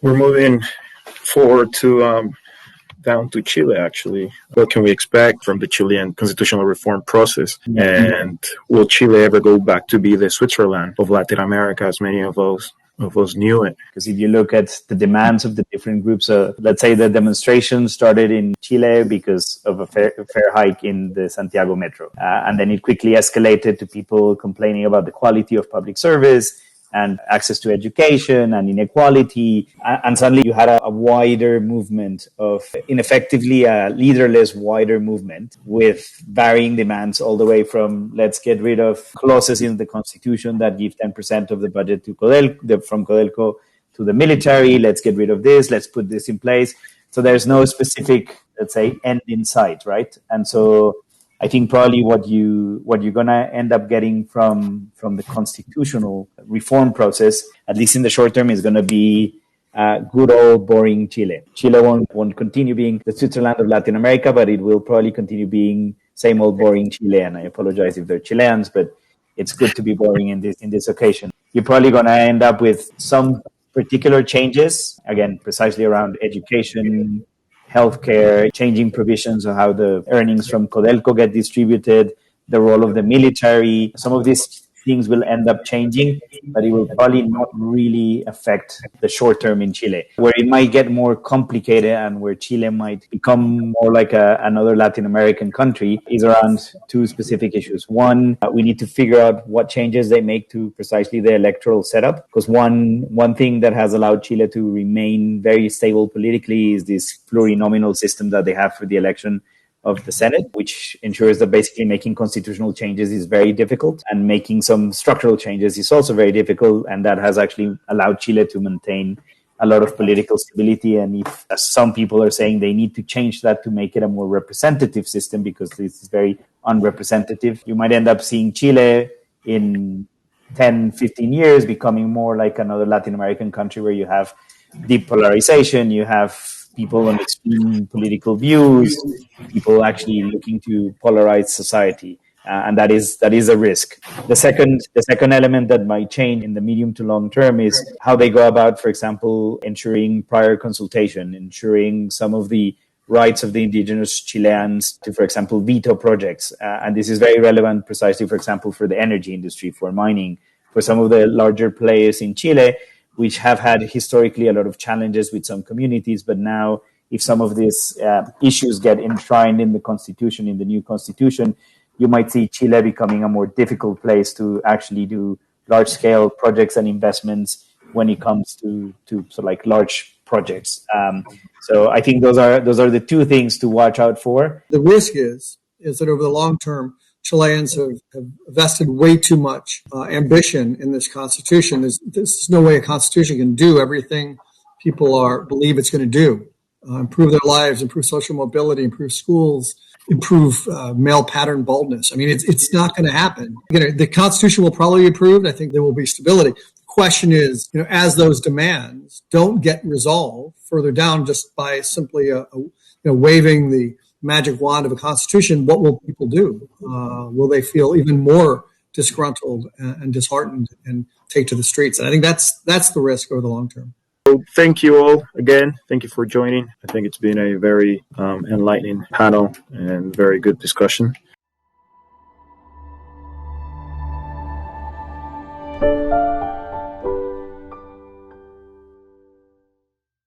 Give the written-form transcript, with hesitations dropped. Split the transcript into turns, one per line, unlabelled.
We're moving forward to down to Chile, actually. What can we expect from the Chilean constitutional reform process? And will Chile ever go back to be the Switzerland of Latin America, as many of us knew it?
Because if you look at the demands of the different groups, let's say the demonstration started in Chile because of a fare hike in the Santiago metro. And then it quickly escalated to people complaining about the quality of public service and access to education and inequality. And suddenly you had a wider movement of, ineffectively, a leaderless wider movement with varying demands all the way from let's get rid of clauses in the constitution that give 10% of the budget to from Codelco to the military. Let's get rid of this. Let's put this in place. So there's no specific, let's say, end in sight, right? And so I think probably what you're gonna end up getting from the constitutional reform process, at least in the short term, is gonna be good old boring Chile. Chile won't continue being the Switzerland of Latin America, but it will probably continue being same old boring Chile. And I apologize if they're Chileans, but it's good to be boring in this occasion. You're probably gonna end up with some particular changes, again, precisely around education, healthcare, changing provisions of how the earnings from Codelco get distributed, the role of the military. Some of these things will end up changing, but it will probably not really affect the short term in Chile. Where it might get more complicated and where Chile might become more like another Latin American country is around two specific issues. One, we need to figure out what changes they make to precisely the electoral setup, because one thing that has allowed Chile to remain very stable politically is this plurinominal system that they have for the election of the Senate, which ensures that basically making constitutional changes is very difficult and making some structural changes is also very difficult. And that has actually allowed Chile to maintain a lot of political stability. And if, as some people are saying, they need to change that to make it a more representative system because this is very unrepresentative, you might end up seeing Chile in 10, 15 years becoming more like another Latin American country where you have deep polarization, you have people on extreme political views, people actually looking to polarize society, and that is a risk. The second element that might change in the medium to long term is how they go about, for example, ensuring prior consultation, ensuring some of the rights of the indigenous Chileans to, for example, veto projects, and this is very relevant, precisely, for example, for the energy industry, for mining, for some of the larger players in Chile, which have had historically a lot of challenges with some communities. But now, if some of these issues get enshrined in the constitution, in the new constitution, you might see Chile becoming a more difficult place to actually do large-scale projects and investments when it comes to sort of like large projects. So I think those are the two things to watch out for.
The risk is that over the long term, Chileans have vested way too much ambition in this constitution. There's no way a constitution can do everything people believe it's going to do. Improve their lives, improve social mobility, improve schools, improve male pattern baldness. I mean, it's not going to happen. The constitution will probably be approved. I think there will be stability. The question is, as those demands don't get resolved further down just by simply waving the magic wand of a constitution, what will people do? Will they feel even more disgruntled and disheartened and take to the streets? And I think that's the risk over the long term.
So thank you all again. Thank you for joining. I think it's been a very enlightening panel and very good discussion.